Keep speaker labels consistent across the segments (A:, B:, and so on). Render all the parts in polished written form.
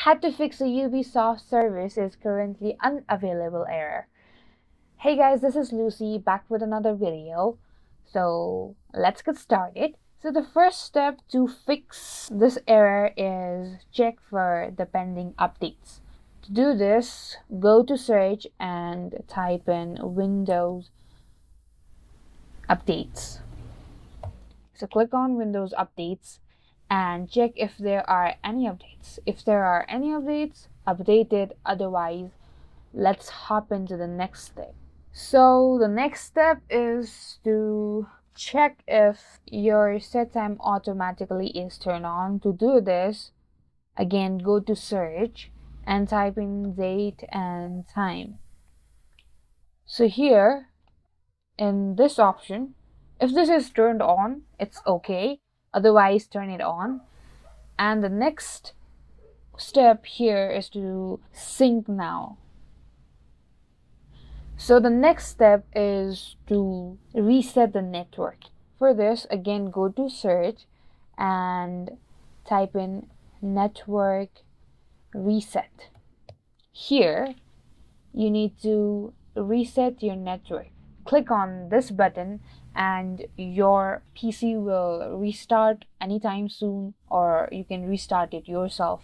A: How to fix a Ubisoft service is currently unavailable error. Hey guys, this is Lucy back with another video. So let's get started. So the first step to fix this error is check for the pending updates. To do this, go to search and type in Windows Updates. So click on Windows Updates and check if there are any updates. If there are any updates, update it. Otherwise, let's hop into the next step. So the next step is to check if your set time automatically is turned on. To do this, again, go to search and type in date and time. So here in this option, if this is turned on, it's okay. Otherwise, turn it on. And the next step here is to sync now. So the next step is to reset the network. For this, again, go to search and type in network reset. Here, you need to reset your network. Click on this button and your PC will restart anytime soon, or you can restart it yourself.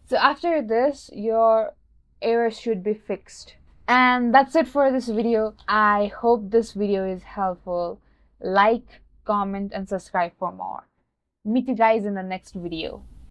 A: So after this, your error should be fixed. And that's it for this video. I hope this video is helpful. Like, comment, and subscribe for more. Meet you guys in the next video.